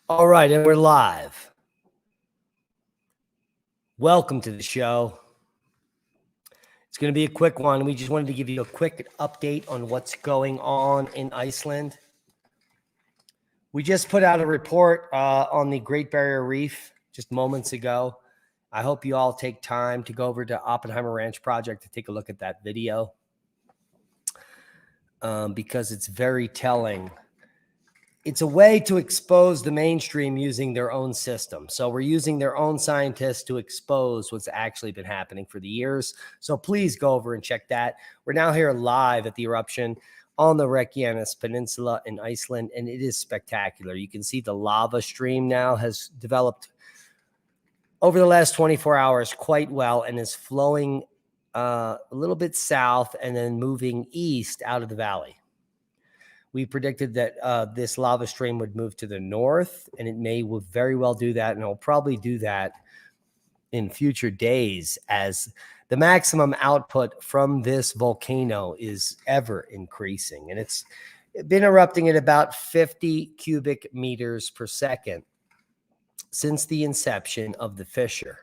All right, and we're live. Welcome to the show. It's going to be a quick one. We just wanted to give you a quick update on what's going on in Iceland. We just put out a report on the Great Barrier Reef just moments ago. I hope you all take time to go over to Oppenheimer Ranch Project to take a look at that video because it's very telling. It's a way to expose the mainstream using their own system. So we're using their own scientists to expose what's actually been happening for the years. So please go over and check that. We're now here live at the eruption on the Reykjanes Peninsula in Iceland, and it is spectacular. You can see the lava stream now has developed over the last 24 hours quite well and is flowing a little bit south and then moving east out of the valley. We predicted that this lava stream would move to the north, and it may very well do that, and it'll probably do that in future days as the maximum output from this volcano is ever increasing. And it's been erupting at about 50 cubic meters per second since the inception of the fissure.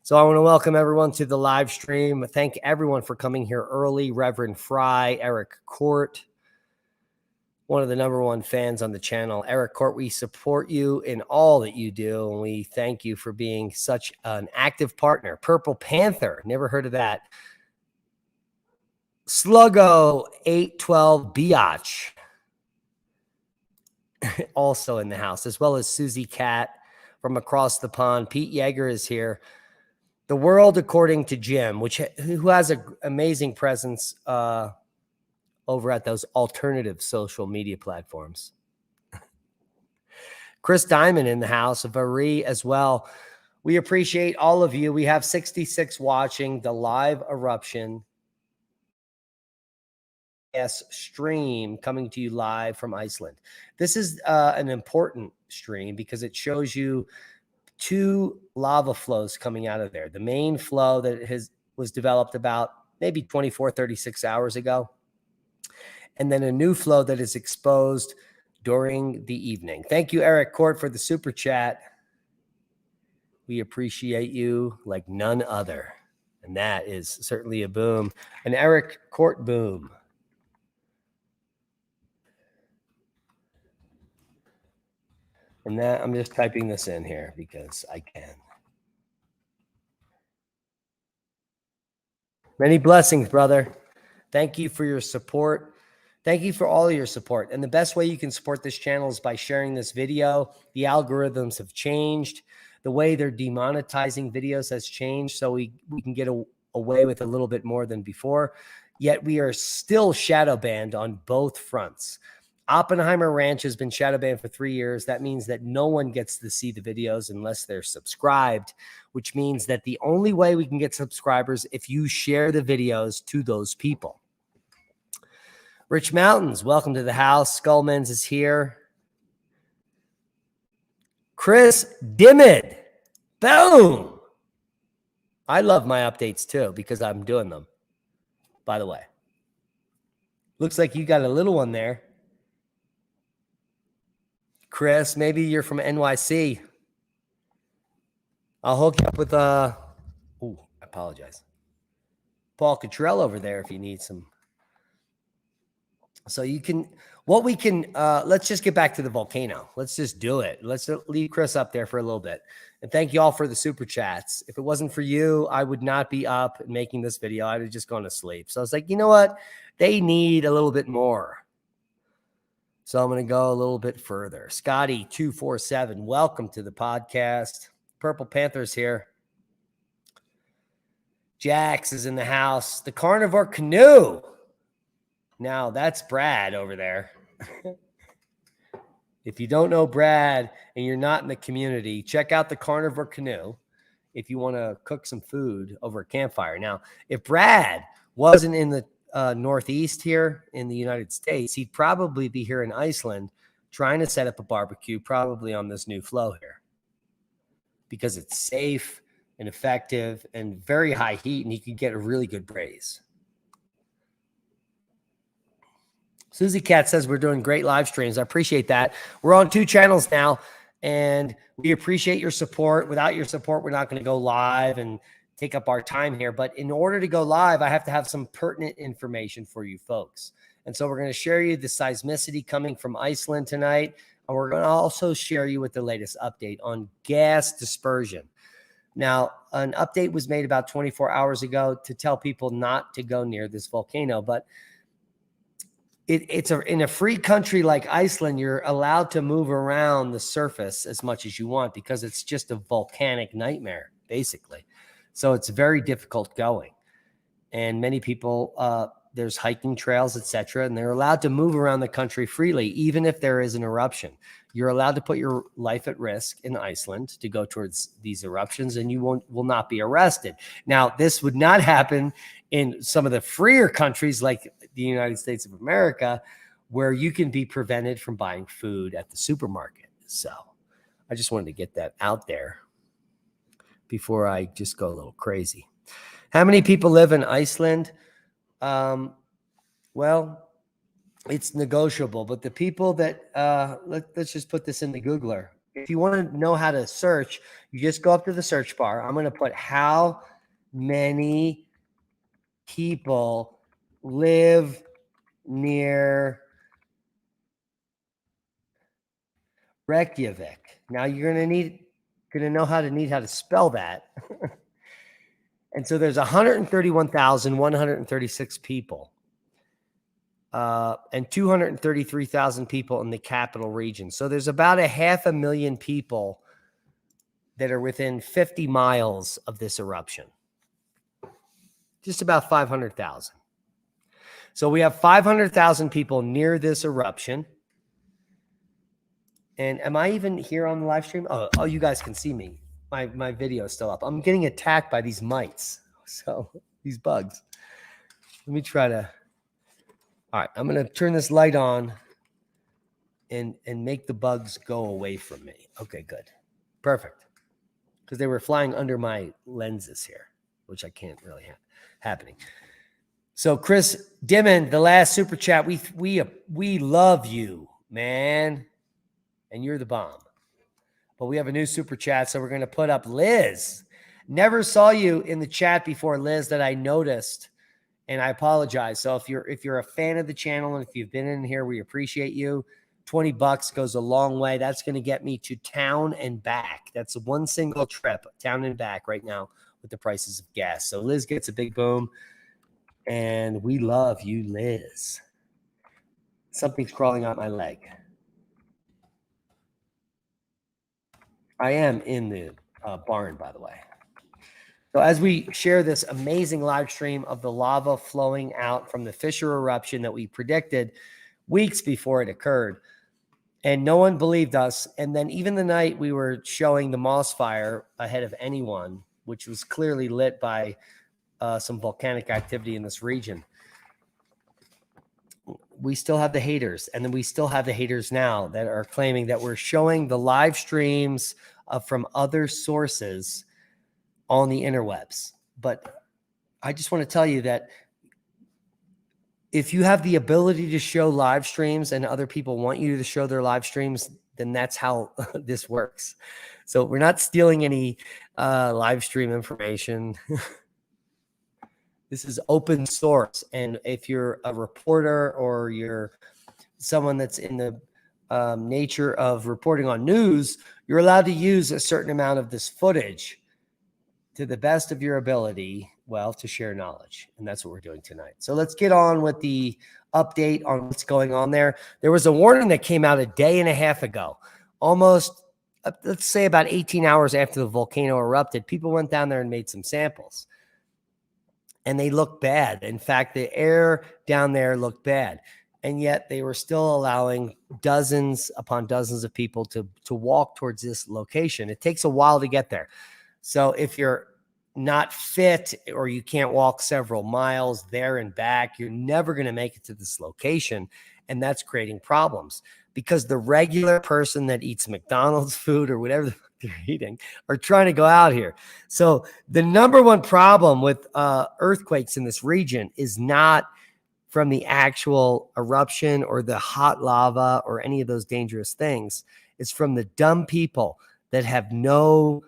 So I want to welcome everyone to the live stream. Thank everyone for coming here early. Reverend Fry, Eric Court, one of the #1 fans on the channel. Eric Court, we support you in all that you do, and we thank you for being such an active partner. Purple Panther, never heard of that. Sluggo 812 Biatch, also in the house, as well as Susie Cat from across the pond. Pete Yeager is here. The World According to Jim, who has an amazing presence over at those alternative social media platforms. Chris Diamond in the house, Vari as well. We appreciate all of you. We have 66 watching the live eruption stream coming to you live from Iceland. This is an important stream because it shows you 2 lava flows coming out of there. The main flow that was developed about maybe 24, 36 hours ago. And then a new flow that is exposed during the evening. Thank you, Eric Court, for the super chat. We appreciate you like none other. And that is certainly a boom. An Eric Court boom. And that I'm just typing this in here because I can. Many blessings, brother. Thank you for your support. Thank you for all of your support. And the best way you can support this channel is by sharing this video. The algorithms have changed. The way they're demonetizing videos has changed, so we can get away with a little bit more than before. Yet we are still shadow banned on both fronts. Oppenheimer Ranch has been shadow banned for 3 years. That means that no one gets to see the videos unless they're subscribed, which means that the only way we can get subscribers if you share the videos to those people. Rich Mountains, welcome to the house. Skullmans is here. Chris Dimid, boom. I love my updates too because I'm doing them, by the way. Looks like you got a little one there. Chris, maybe you're from NYC. I'll hook you up with, I apologize. Paul Cottrell over there if you need some. So you can, let's just get back to the volcano. Let's just do it. Let's leave Chris up there for a little bit. And thank you all for the super chats. If it wasn't for you, I would not be up and making this video. I'd have just gone to sleep. So I was like, you know what? They need a little bit more. So I'm going to go a little bit further. Scotty247, welcome to the podcast. Purple Panther's here. Jax is in the house. The Carnivore Canoe. Now, that's Brad over there. If you don't know Brad and you're not in the community, check out the Carnivore Canoe if you want to cook some food over a campfire. Now, if Brad wasn't in the Northeast here in the United States, he'd probably be here in Iceland trying to set up a barbecue, probably on this new flow here, because it's safe and effective and very high heat, and he could get a really good braise. Susie Cat says we're doing great live streams. I appreciate that. We're on 2 channels now. And we appreciate your support. Without your support, we're not going to go live and take up our time here. But in order to go live, I have to have some pertinent information for you folks. And so we're going to share you the seismicity coming from Iceland tonight. And we're going to also share you with the latest update on gas dispersion. Now, an update was made about 24 hours ago to tell people not to go near this volcano, but in a free country like Iceland, you're allowed to move around the surface as much as you want because it's just a volcanic nightmare, basically. So it's very difficult going. And many people, there's hiking trails, etc., and they're allowed to move around the country freely, even if there is an eruption. You're allowed to put your life at risk in Iceland to go towards these eruptions, and you will not be arrested. Now, this would not happen in some of the freer countries like the United States of America, where you can be prevented from buying food at the supermarket. So I just wanted to get that out there before I just go a little crazy. How many people live in Iceland? Well, it's negotiable, but the people that, let's just put this in the Googler. If you want to know how to search, you just go up to the search bar. I'm going to put how many people live near Reykjavik. Now you're going to know how to spell that. And so there's 131,136 people. And 233,000 people in the capital region. So there's about 500,000 people that are within 50 miles of this eruption. Just about 500,000. So we have 500,000 people near this eruption. And am I even here on the live stream? Oh, you guys can see me. My video is still up. I'm getting attacked by these mites. So these bugs. Let me try to. All right, I'm going to turn this light on and make the bugs go away from me. Okay, good. Perfect. Because they were flying under my lenses here, which I can't really have happening. So Chris Dimon, the last super chat, we love you, man. And you're the bomb. But we have a new super chat, so we're going to put up Liz. Never saw you in the chat before, Liz, that I noticed. And I apologize. So if you're a fan of the channel and if you've been in here, we appreciate you. $20 goes a long way. That's going to get me to town and back. That's one single trip, town and back right now with the prices of gas. So Liz gets a big boom. And we love you, Liz. Something's crawling out my leg. I am in the barn, by the way. So as we share this amazing live stream of the lava flowing out from the fissure eruption that we predicted weeks before it occurred, and no one believed us. And then even the night we were showing the Moss fire ahead of anyone, which was clearly lit by some volcanic activity in this region, we still have the haters. And then we still have the haters now that are claiming that we're showing the live streams from other sources on the interwebs. But I just want to tell you that if you have the ability to show live streams and other people want you to show their live streams, then that's how this works. So we're not stealing any live stream information. This is open source. And if you're a reporter or you're someone that's in the nature of reporting on news, you're allowed to use a certain amount of this footage to the best of your ability, well, to share knowledge. And that's what we're doing tonight. So let's get on with the update on what's going on there. There was a warning that came out a day and a half ago, almost, let's say about 18 hours after the volcano erupted. People went down there and made some samples. And they looked bad. In fact, the air down there looked bad. And yet they were still allowing dozens upon dozens of people to walk towards this location. It takes a while to get there. So if you're not fit or you can't walk several miles there and back, you're never going to make it to this location. And that's creating problems because the regular person that eats McDonald's food or whatever they're eating are trying to go out here. So the number one problem with earthquakes in this region is not from the actual eruption or the hot lava or any of those dangerous things. It's from the dumb people that have no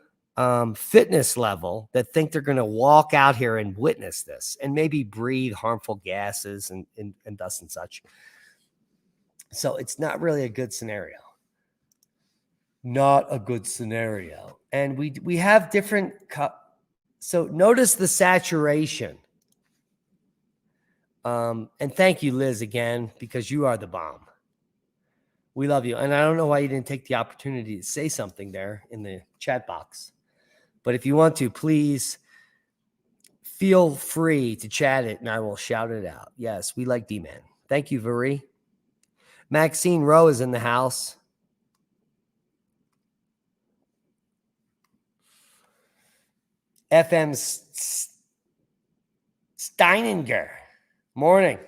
fitness level that think they're going to walk out here and witness this and maybe breathe harmful gases and dust and such. So it's not really a good scenario. Not a good scenario. And we have different. So notice the saturation. And thank you, Liz, again, because you are the bomb. We love you. And I don't know why you didn't take the opportunity to say something there in the chat box. But if you want to, please feel free to chat it and I will shout it out. Yes, we like D-Man. Thank you, Vari. Maxine Rowe is in the house. FM Steininger. Morning.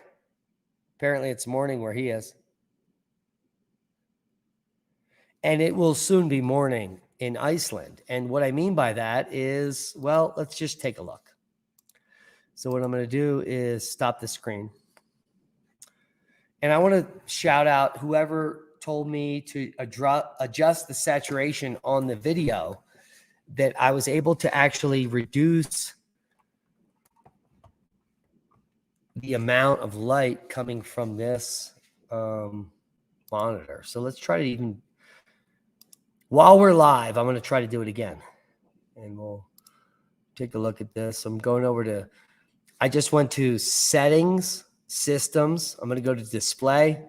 Apparently it's morning where he is. And it will soon be morning in Iceland. And what I mean by that is, well, let's just take a look. So what I'm going to do is stop the screen. And I want to shout out whoever told me to adjust the saturation on the video, that I was able to actually reduce the amount of light coming from this monitor. So let's try to even, while we're live, I'm going to try to do it again. And we'll take a look at this. I'm going over to, I just went to settings, systems. I'm going to go to display.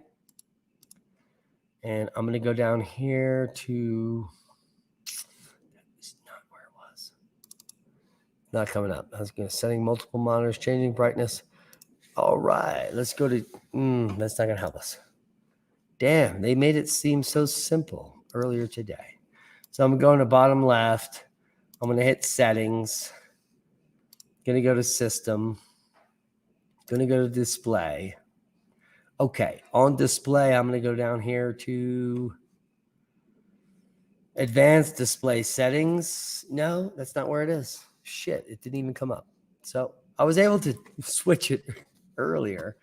And I'm going to go down here to, that's not where it was. Not coming up. I was going to setting multiple monitors, changing brightness. All right, let's go to, that's not going to help us. Damn, they made it seem so simple earlier today. So I'm going to bottom left. I'm going to hit settings. Going to go to system. Going to go to display. Okay, on display, I'm going to go down here to advanced display settings. No, that's not where it is. Shit, it didn't even come up. So I was able to switch it earlier.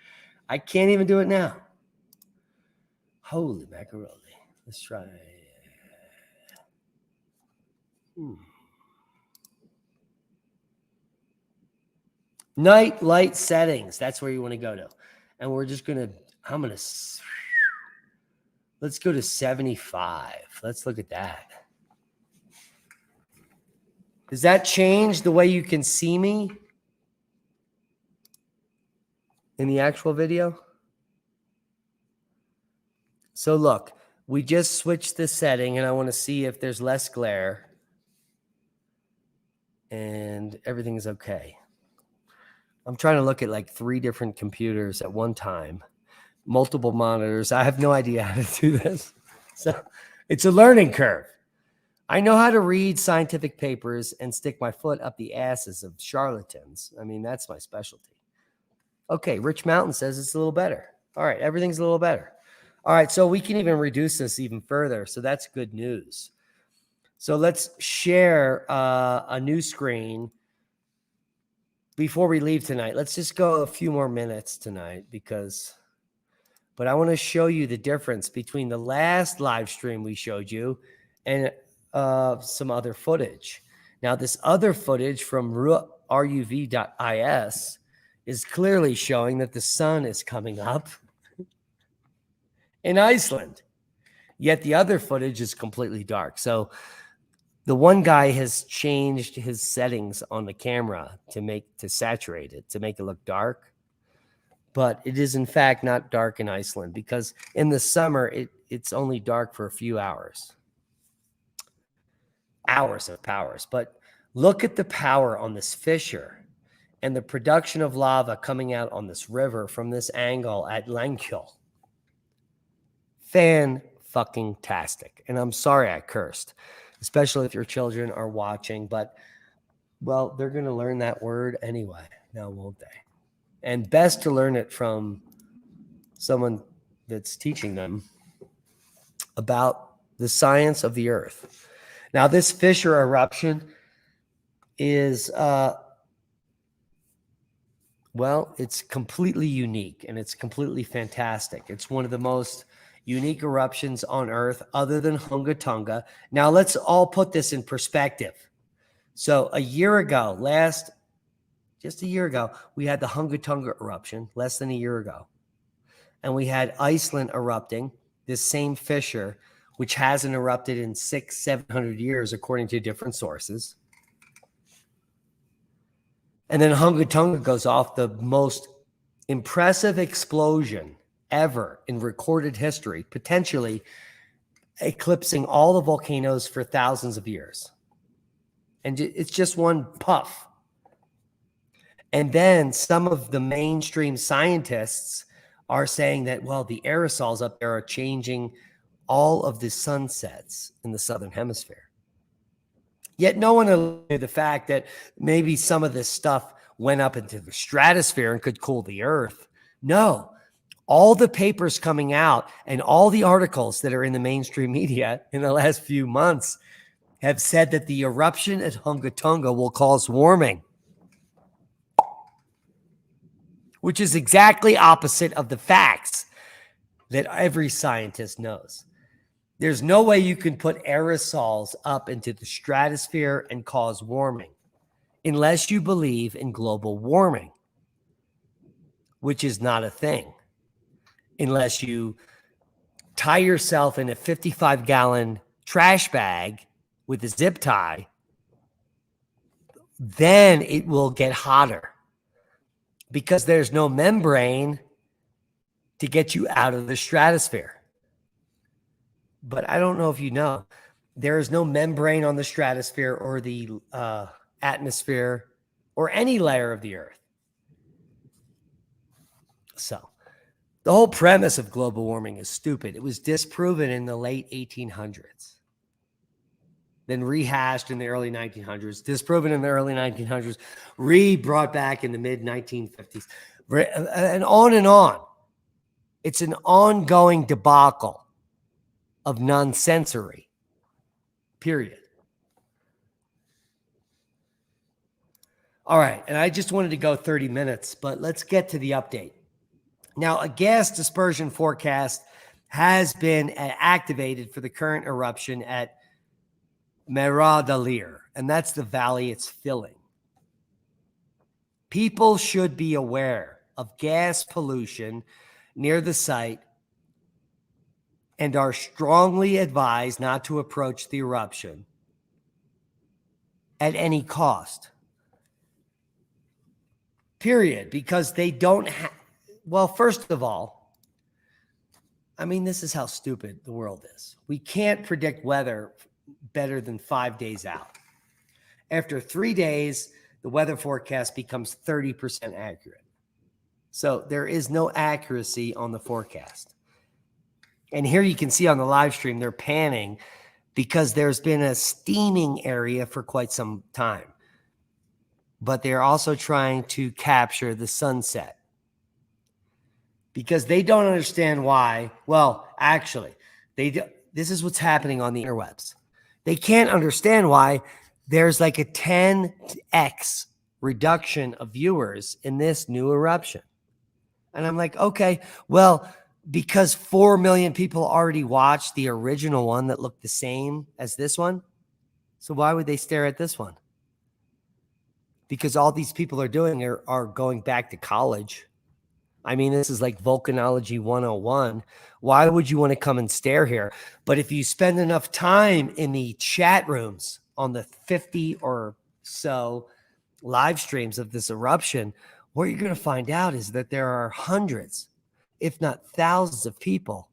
I can't even do it now. Holy macaroni. Let's try. Night light settings. That's where you want to go to. And we're just going to, let's go to 75. Let's look at that. Does that change the way you can see me in the actual video? So look, we just switched the setting and I want to see if there's less glare and everything's okay. I'm trying to look at like 3 different computers at one time, multiple monitors. I have no idea how to do this. So it's a learning curve. I know how to read scientific papers and stick my foot up the asses of charlatans. I mean, that's my specialty. Okay, Rich Mountain says it's a little better. All right, everything's a little better. All right, so we can even reduce this even further. So that's good news. So let's share a new screen before we leave tonight. Let's just go a few more minutes tonight but I want to show you the difference between the last live stream we showed you and some other footage. Now, this other footage from ruv.is is clearly showing that the sun is coming up in Iceland, yet the other footage is completely dark. So the one guy has changed his settings on the camera to saturate it, to make it look dark. But it is in fact not dark in Iceland, because in the summer, it's only dark for a few hours. Hours of powers. But look at the power on this fissure and the production of lava coming out on this river from this angle at Langkjol. Fan-fucking-tastic. And I'm sorry I cursed, especially if your children are watching, but, well, they're going to learn that word anyway, now won't they? And best to learn it from someone that's teaching them about the science of the earth. Now, this fissure eruption is, well, it's completely unique and it's completely fantastic. It's one of the most unique eruptions on Earth other than Hunga Tonga. Now, let's all put this in perspective. So a year ago, just a year ago, we had the Hunga Tonga eruption, less than a year ago. And we had Iceland erupting, this same fissure, which hasn't erupted in 600-700 years, according to different sources. And then Hunga Tonga goes off, the most impressive explosion ever in recorded history, potentially eclipsing all the volcanoes for thousands of years. And it's just one puff. And then some of the mainstream scientists are saying that, well, the aerosols up there are changing all of the sunsets in the southern hemisphere. Yet no one alluded to the fact that maybe some of this stuff went up into the stratosphere and could cool the Earth. No, all the papers coming out and all the articles that are in the mainstream media in the last few months have said that the eruption at Hunga Tonga will cause warming, which is exactly opposite of the facts that every scientist knows. There's no way you can put aerosols up into the stratosphere and cause warming unless you believe in global warming, which is not a thing. Unless you tie yourself in a 55-gallon trash bag with a zip tie, then it will get hotter because there's no membrane to get you out of the stratosphere. But I don't know if you know, there is no membrane on the stratosphere or the atmosphere or any layer of the Earth. So the whole premise of global warming is stupid. It was disproven in the late 1800s, then rehashed in the early 1900s, disproven in the early 1900s, brought back in the mid 1950s, and on and on. It's an ongoing debacle of nonsensory, period. All right, and I just wanted to go 30 minutes, but let's get to the update. Now, a gas dispersion forecast has been activated for the current eruption at Meradalir, and that's the valley it's filling. People should be aware of gas pollution near the site and are strongly advised not to approach the eruption at any cost. Period. Because they don't have, well, first of all, I mean, this is how stupid the world is. We can't predict weather better than 5 days out. After 3 days, the weather forecast becomes 30% accurate. So there is no accuracy on the forecast. And here you can see on the live stream, they're panning because there's been a steaming area for quite some time. But they're also trying to capture the sunset because they don't understand why. Well, actually, this is what's happening on the interwebs. They can't understand why there's like a 10x reduction of viewers in this new eruption. And I'm like, okay, well, because 4 million people already watched the original one that looked the same as this one. So why would they stare at this one? Because all these people are doing are going back to college. I mean, this is like volcanology 101. Why would you want to come and stare here? But if you spend enough time in the chat rooms on the 50 or so live streams of this eruption, what you're going to find out is that there are hundreds, if not thousands of people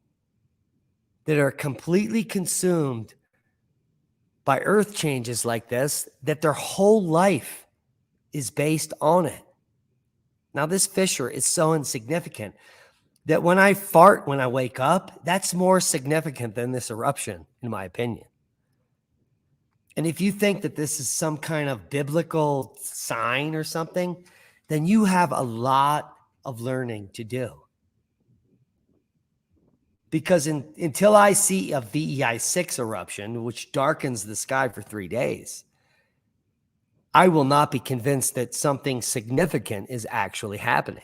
that are completely consumed by earth changes like this, that their whole life is based on it. Now, this fissure is so insignificant that when I fart when I wake up, that's more significant than this eruption, in my opinion. And if you think that this is some kind of biblical sign or something, then you have a lot of learning to do. Because until I see a VEI 6 eruption, which darkens the sky for 3 days, I will not be convinced that something significant is actually happening.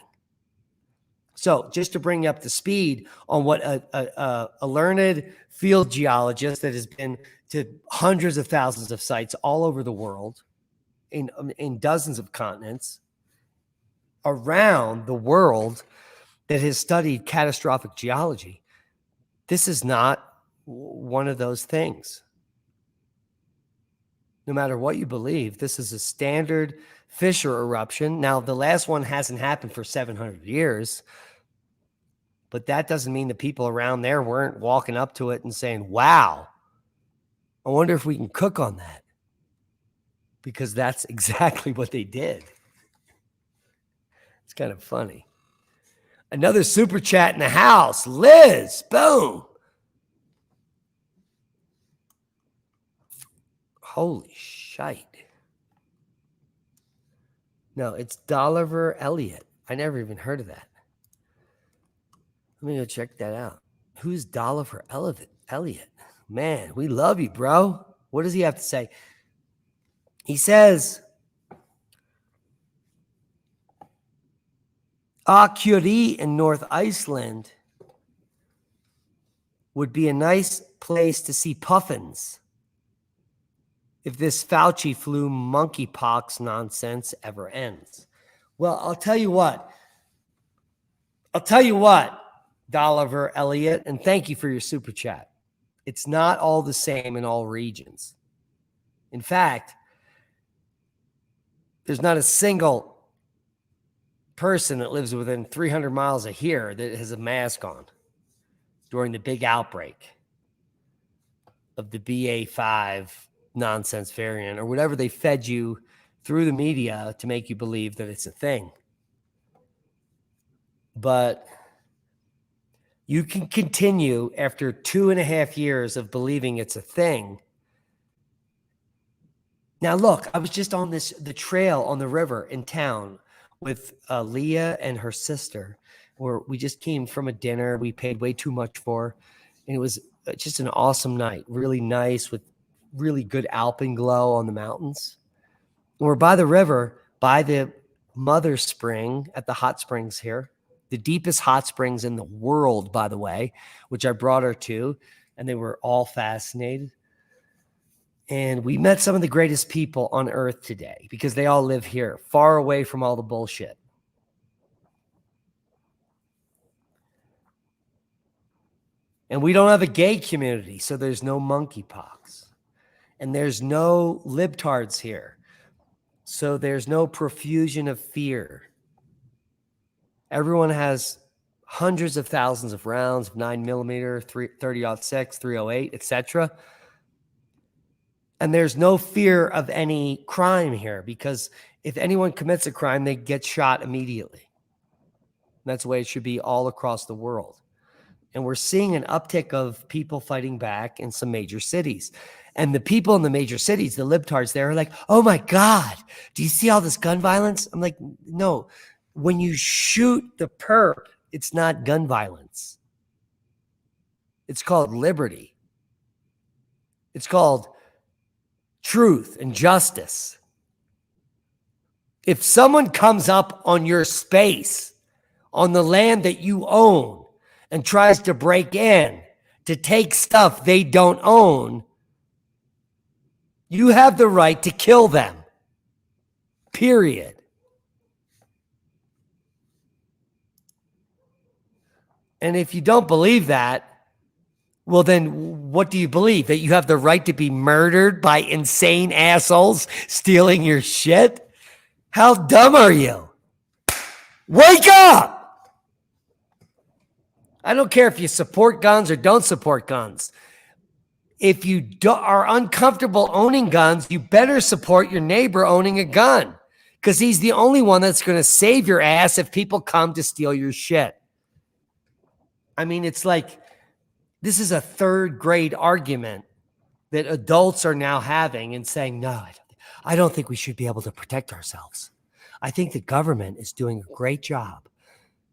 So just to bring you up to speed on what a learned field geologist that has been to hundreds of thousands of sites all over the world in dozens of continents around the world that has studied catastrophic geology, this is not one of those things. No matter what you believe, this is a standard fissure eruption. Now, the last one hasn't happened for 700 years, but that doesn't mean the people around there weren't walking up to it and saying, wow, I wonder if we can cook on that. Because that's exactly what they did. It's kind of funny. Another super chat in the house. Liz, boom. Holy shite. No, it's Dolliver Elliott. I never even heard of that. Let me go check that out. Who's Dolliver Elliott? Man, we love you, bro. What does he have to say? He says, Curie in North Iceland would be a nice place to see puffins if this Fauci flu monkeypox nonsense ever ends. Well, I'll tell you what, Dolliver Elliott, and thank you for your super chat. It's not all the same in all regions. In fact, there's not a single person that lives within 300 miles of here that has a mask on during the big outbreak of the BA5 nonsense variant or whatever they fed you through the media to make you believe that it's a thing. But you can continue after 2.5 years of believing it's a thing. Now, look, I was just on the trail on the river in town with Leah and her sister, where we just came from a dinner we paid way too much for. And it was just an awesome night, really nice with really good alpenglow on the mountains. And we're by the river, by the mother spring at the hot springs here, the deepest hot springs in the world, by the way, which I brought her to, and they were all fascinated. And we met some of the greatest people on earth today because they all live here, far away from all the bullshit. And we don't have a gay community, so there's no monkeypox. And there's no libtards here, so there's no profusion of fear. Everyone has hundreds of thousands of rounds of 9mm, 30-06, 308, etc. And there's no fear of any crime here because if anyone commits a crime, they get shot immediately. And that's the way it should be all across the world. And we're seeing an uptick of people fighting back in some major cities. And the people in the major cities, the libtards there, are like, oh my God, do you see all this gun violence? I'm like, no. When you shoot the perp, it's not gun violence. It's called liberty. It's called truth and justice. If someone comes up on your space, on the land that you own, and tries to break in to take stuff they don't own, you have the right to kill them. Period. And if you don't believe that, well, then what do you believe? That you have the right to be murdered by insane assholes stealing your shit? How dumb are you? Wake up! I don't care if you support guns or don't support guns. If you are uncomfortable owning guns, you better support your neighbor owning a gun because he's the only one that's going to save your ass if people come to steal your shit. I mean, it's like this is a third grade argument that adults are now having and saying, no, I don't think we should be able to protect ourselves. I think the government is doing a great job.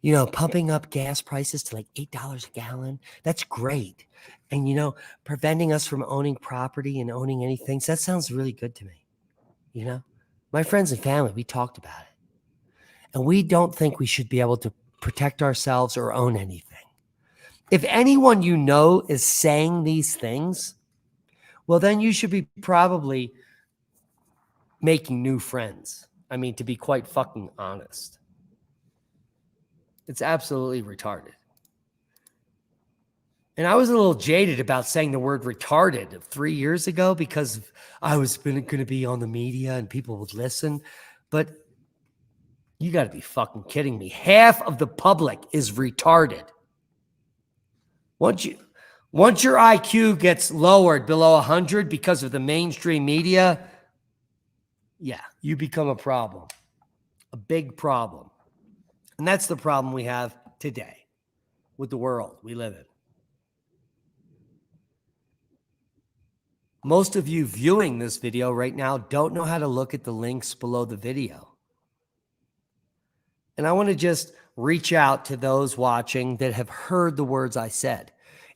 You know, pumping up gas prices to like $8 a gallon. That's great. And, you know, preventing us from owning property and owning anything. So that sounds really good to me. You know, my friends and family, we talked about it. And we don't think we should be able to protect ourselves or own anything. If anyone you know is saying these things, well, then you should be probably making new friends. I mean, to be quite fucking honest. It's absolutely retarded. And I was a little jaded about saying the word retarded 3 years ago because I was going to be on the media and people would listen. But you got to be fucking kidding me. Half of the public is retarded. Once your IQ gets lowered below 100 because of the mainstream media, yeah, you become a problem, a big problem. And that's the problem we have today with the world we live in. Most of you viewing this video right now don't know how to look at the links below the video. And I want to just reach out to those watching that have heard the words I said.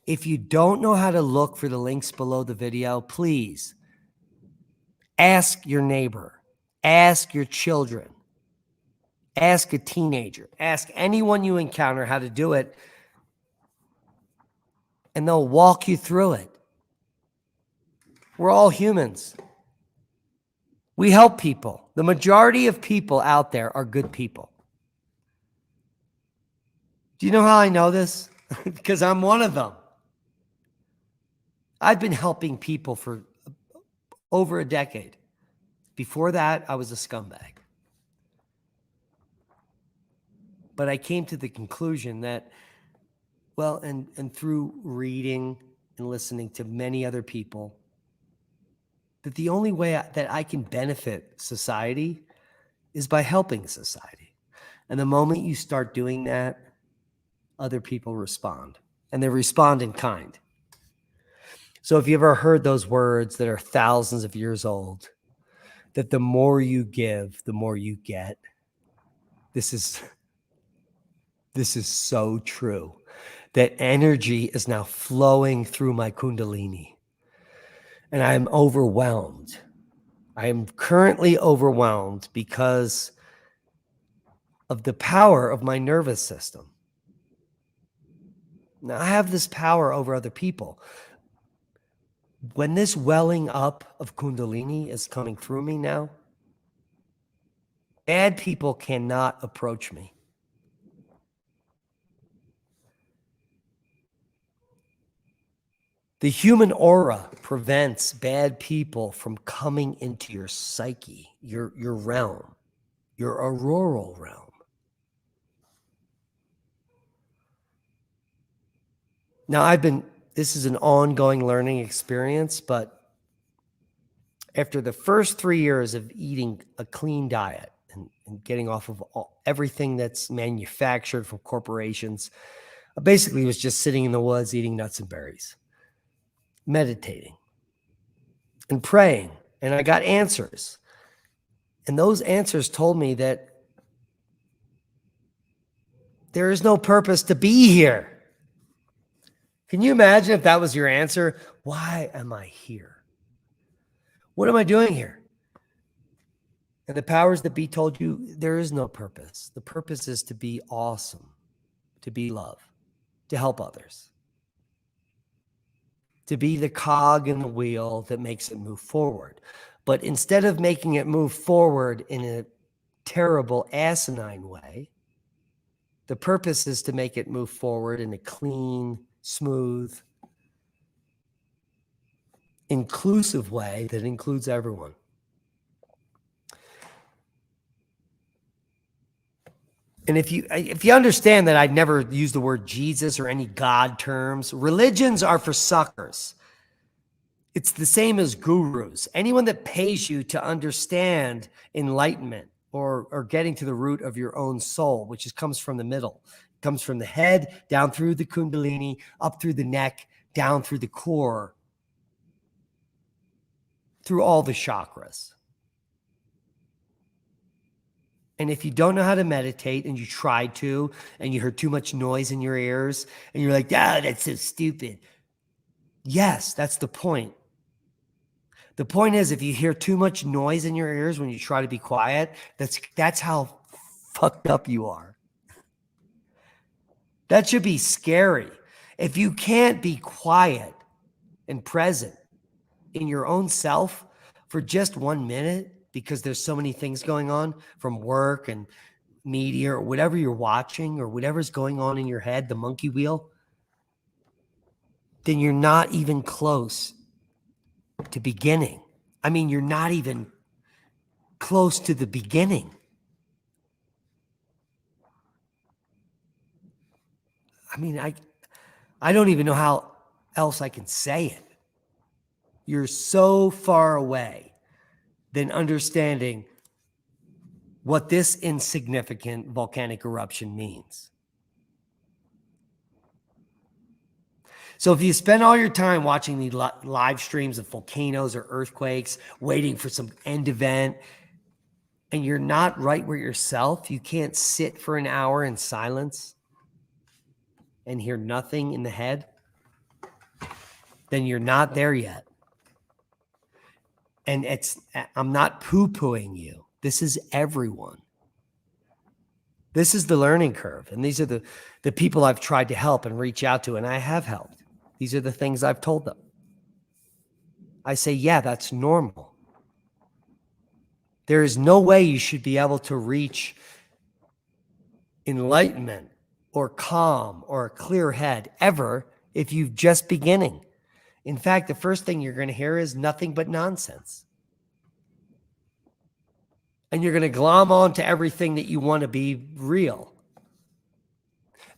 If you don't know how to look for the links below the video, please ask your neighbor, ask your children, ask a teenager, ask anyone you encounter how to do it, and they'll walk you through it. We're all humans. We help people. The majority of people out there are good people. Do you know how I know this? Because I'm one of them. I've been helping people for over a decade. Before that, I was a scumbag. But I came to the conclusion that, well, and through reading and listening to many other people, that the only way that I can benefit society is by helping society. And the moment you start doing that, other people respond. And they respond in kind. So if you ever heard those words that are thousands of years old, that the more you give, the more you get. This is so true. That energy is now flowing through my kundalini. And I am overwhelmed. I am currently overwhelmed because of the power of my nervous system. Now, I have this power over other people. When this welling up of kundalini is coming through me now, bad people cannot approach me. The human aura prevents bad people from coming into your psyche, your realm, your auroral realm. Now, this is an ongoing learning experience, but after the first 3 years of eating a clean diet and getting off of everything that's manufactured from corporations, I basically was just sitting in the woods eating nuts and berries, meditating and praying, and I got answers. And those answers told me that there is no purpose to be here. Can you imagine if that was your answer? Why am I here? What am I doing here? And the powers that be told you there is no purpose. The purpose is to be awesome, to be love, to help others, to be the cog in the wheel that makes it move forward. But instead of making it move forward in a terrible, asinine way, the purpose is to make it move forward in a clean, smooth, inclusive way that includes everyone. And if you understand that I've never used the word Jesus or any God terms, religions are for suckers. It's the same as gurus. Anyone that pays you to understand enlightenment or getting to the root of your own soul, which comes from the middle, comes from the head, down through the kundalini, up through the neck, down through the core, through all the chakras. And if you don't know how to meditate and you tried to, and you heard too much noise in your ears, and you're like, oh, that's so stupid. Yes, that's the point. The point is, if you hear too much noise in your ears when you try to be quiet, that's how fucked up you are. That should be scary. If you can't be quiet and present in your own self for just 1 minute because there's so many things going on from work and media or whatever you're watching or whatever's going on in your head, the monkey wheel, then you're not even close to beginning. I mean, you're not even close to the beginning. I mean, I don't even know how else I can say it. You're so far away than understanding what this insignificant volcanic eruption means. So if you spend all your time watching the live streams of volcanoes or earthquakes, waiting for some end event, and you're not right where yourself, you can't sit for an hour in silence and hear nothing in the head, then you're not there yet. And I'm not poo-pooing you. This is everyone. This is the learning curve. And these are the people I've tried to help and reach out to, and I have helped. These are the things I've told them. I say, yeah, that's normal. There is no way you should be able to reach enlightenment or calm or a clear head ever if you're just beginning. In fact, the first thing you're going to hear is nothing but nonsense. And you're going to glom on to everything that you want to be real.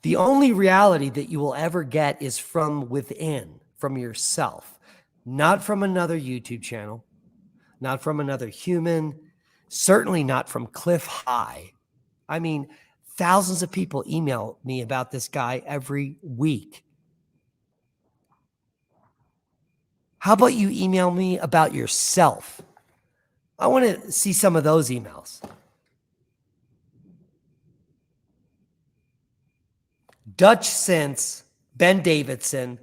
The only reality that you will ever get is from within, from yourself, not from another YouTube channel, not from another human, certainly not from Cliff High. I mean, thousands of people email me about this guy every week. How about you email me about yourself? I want to see some of those emails. Dutch Sense, Ben Davidson,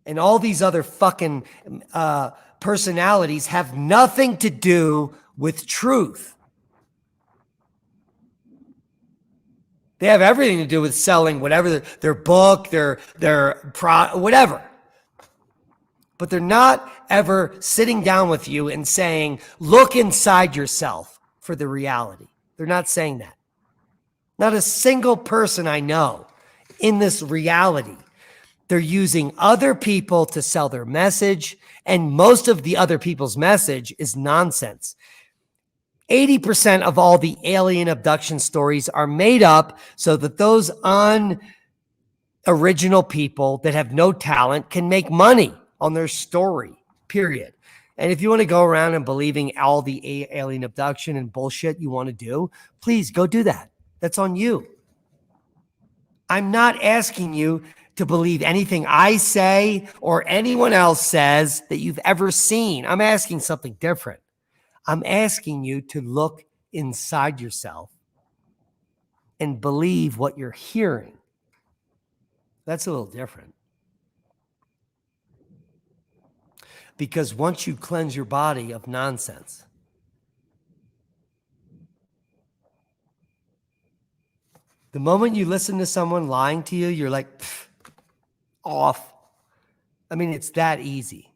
and all these other fucking personalities have nothing to do with truth. They have everything to do with selling whatever, their book, their whatever. But they're not ever sitting down with you and saying, look inside yourself for the reality. They're not saying that. Not a single person I know in this reality. They're using other people to sell their message, and most of the other people's message is nonsense. 80% of all the alien abduction stories are made up so that those unoriginal people that have no talent can make money on their story, period. And if you want to go around and believing all the alien abduction and bullshit you want to do, please go do that. That's on you. I'm not asking you to believe anything I say or anyone else says that you've ever seen. I'm asking something different. I'm asking you to look inside yourself and believe what you're hearing. That's a little different. Because once you cleanse your body of nonsense, the moment you listen to someone lying to you, you're like, off. I mean, it's that easy.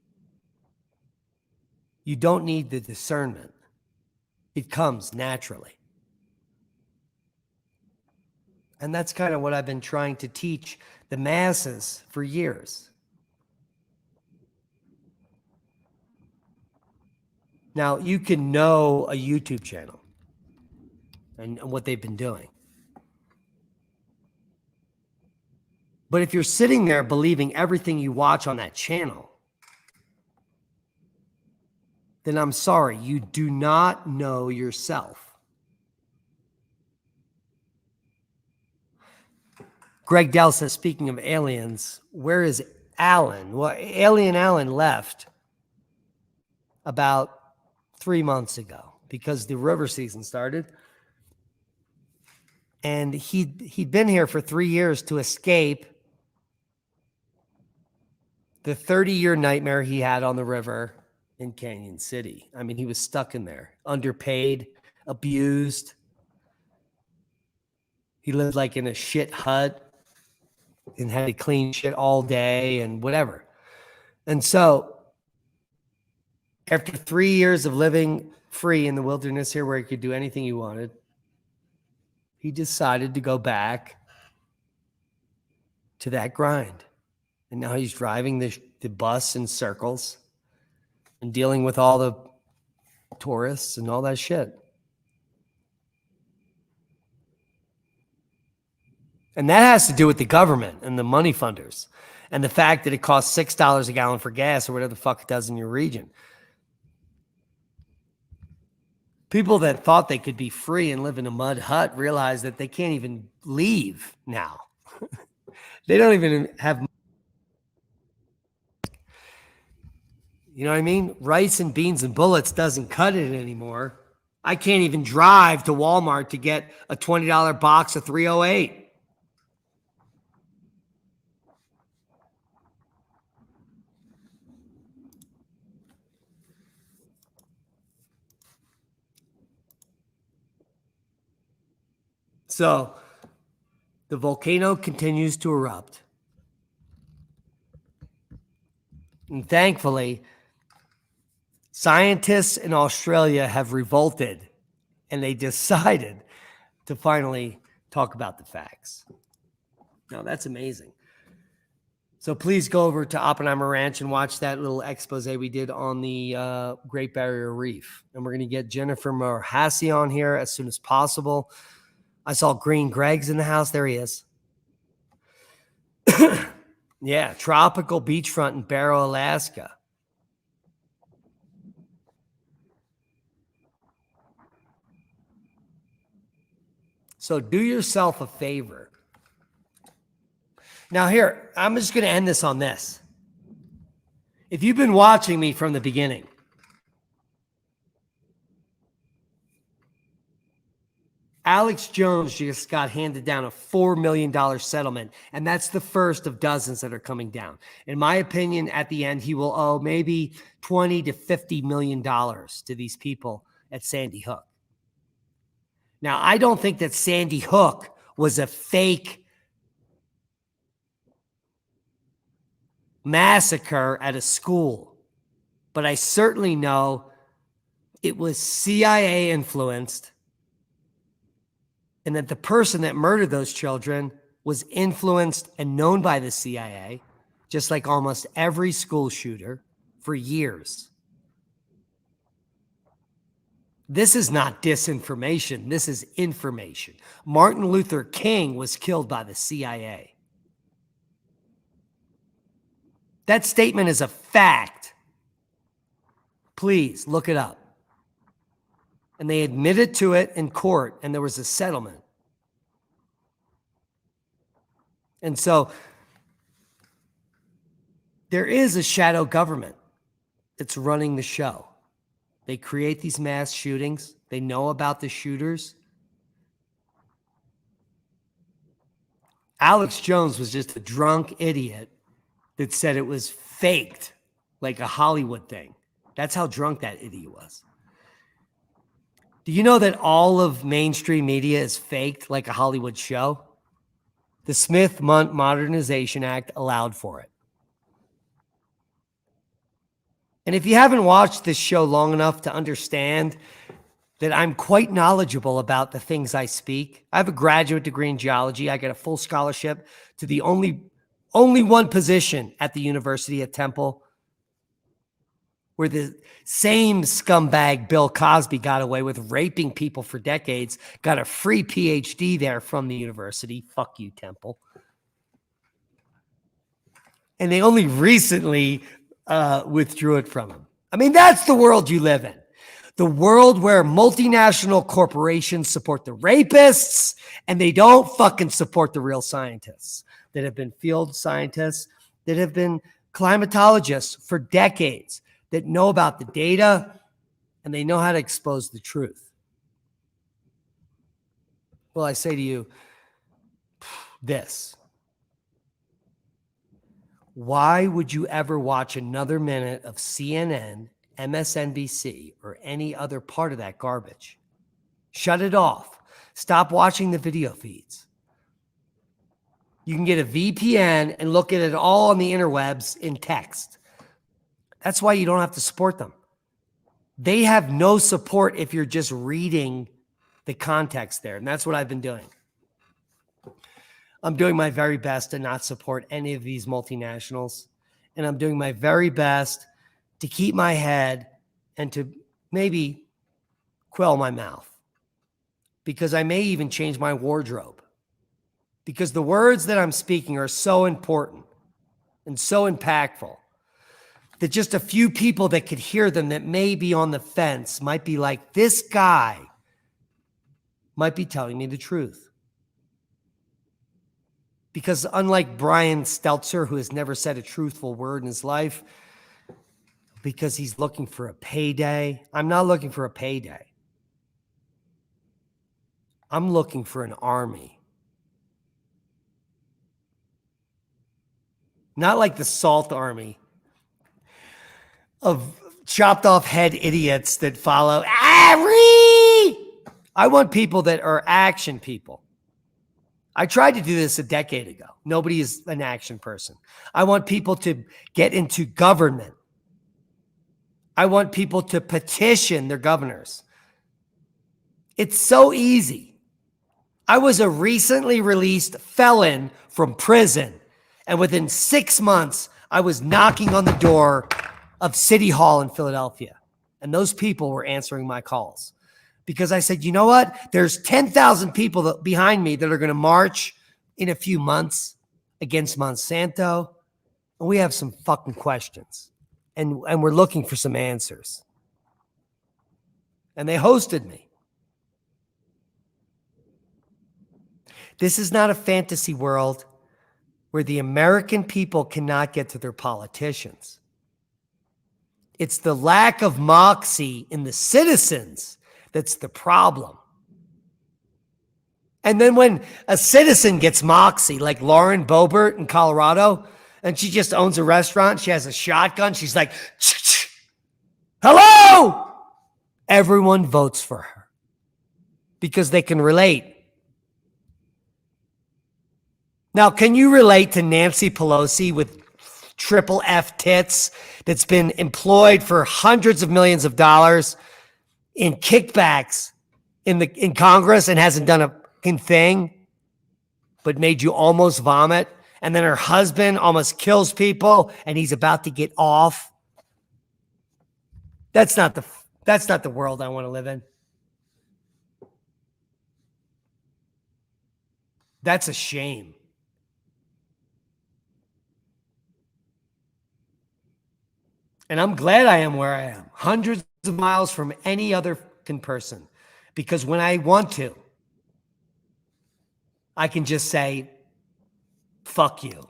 You don't need the discernment. It comes naturally. And that's kind of what I've been trying to teach the masses for years. Now, you can know a YouTube channel and what they've been doing. But if you're sitting there believing everything you watch on that channel, then I'm sorry, you do not know yourself. Greg Dell says, speaking of aliens, where is Alan? Well, Alien Alan left about 3 months ago because the river season started. And he'd been here for 3 years to escape the 30-year nightmare he had on the river in Canyon City. I mean, he was stuck in there, underpaid, abused. He lived like in a shit hut. and had to clean shit all day and whatever. And so after 3 years of living free in the wilderness here where he could do anything he wanted, he decided to go back to that grind. And now he's driving the bus in circles and dealing with all the tourists and all that shit. And that has to do with the government and the money funders and the fact that it costs $6 a gallon for gas or whatever the fuck it does in your region. People that thought they could be free and live in a mud hut realize that they can't even leave now. They don't even have, you know what I mean? Rice and beans and bullets doesn't cut it anymore. I can't even drive to Walmart to get a $20 box of 308. So the volcano continues to erupt. And thankfully, scientists in Australia have revolted and they decided to finally talk about the facts. Now, that's amazing. So please go over to Oppenheimer Ranch and watch that little expose we did on the Great Barrier Reef. And we're going to get Jennifer Morhassi on here as soon as possible. I saw Green Greg's in the house. There he is. Yeah, tropical beachfront in Barrow, Alaska. So do yourself a favor. Now here, I'm just going to end this on this. If you've been watching me from the beginning, Alex Jones just got handed down a $4 million settlement, and that's the first of dozens that are coming down. In my opinion, at the end, he will owe maybe $20 to $50 million to these people at Sandy Hook. Now, I don't think that Sandy Hook was a fake massacre at a school, but I certainly know it was CIA influenced, and that the person that murdered those children was influenced and known by the CIA, just like almost every school shooter, for years. This is not disinformation. This is information. Martin Luther King was killed by the CIA. That statement is a fact. Please look it up. And they admitted to it in court, and there was a settlement. And so there is a shadow government that's running the show. They create these mass shootings. They know about the shooters. Alex Jones was just a drunk idiot that said it was faked, like a Hollywood thing. That's how drunk that idiot was. Do you know that all of mainstream media is faked like a Hollywood show? The Smith Modernization Act allowed for it. And if you haven't watched this show long enough to understand that I'm quite knowledgeable about the things I speak, I have a graduate degree in geology. I get a full scholarship to the only one position at the University at Temple where the same scumbag Bill Cosby got away with raping people for decades, got a free PhD there from the university. Fuck you, Temple. And they only recently withdrew it from him. I mean, that's the world you live in. The world where multinational corporations support the rapists and they don't fucking support the real scientists that have been field scientists, that have been climatologists for decades, that know about the data and they know how to expose the truth. Well, I say to you this. Why would you ever watch another minute of CNN, MSNBC, or any other part of that garbage? Shut it off. Stop watching the video feeds. You can get a VPN and look at it all on the interwebs in text. That's why you don't have to support them. They have no support if you're just reading the context there. And that's what I've been doing. I'm doing my very best to not support any of these multinationals. And I'm doing my very best to keep my head and to maybe quell my mouth. Because I may even change my wardrobe. Because the words that I'm speaking are so important and so impactful that just a few people that could hear them that may be on the fence might be like, this guy might be telling me the truth. Because unlike Brian Stelter, who has never said a truthful word in his life, because he's looking for a payday, I'm not looking for a payday. I'm looking for an army. Not like the Salt Army of chopped off head idiots that follow. I want people that are action people. I tried to do this a decade ago. Nobody is an action person. I want people to get into government. I want people to petition their governors. It's so easy. I was a recently released felon from prison, and within 6 months, I was knocking on the door of City Hall in Philadelphia, and those people were answering my calls. Because I said, you know what? There's 10,000 people behind me that are going to march in a few months against Monsanto. And we have some fucking questions. And we're looking for some answers. And they hosted me. This is not a fantasy world where the American people cannot get to their politicians. It's the lack of moxie in the citizens that's the problem. And then when a citizen gets moxie, like Lauren Boebert in Colorado, and she just owns a restaurant, she has a shotgun, she's like, hello! Everyone votes for her because they can relate. Now, can you relate to Nancy Pelosi with triple F tits that's been employed for hundreds of millions of dollars in kickbacks in Congress and hasn't done a fucking thing, but made you almost vomit? And then her husband almost kills people and he's about to get off. That's not the world I want to live in. That's a shame. And I'm glad I am where I am, hundreds of miles from any other person, because when I want to, I can just say, fuck you.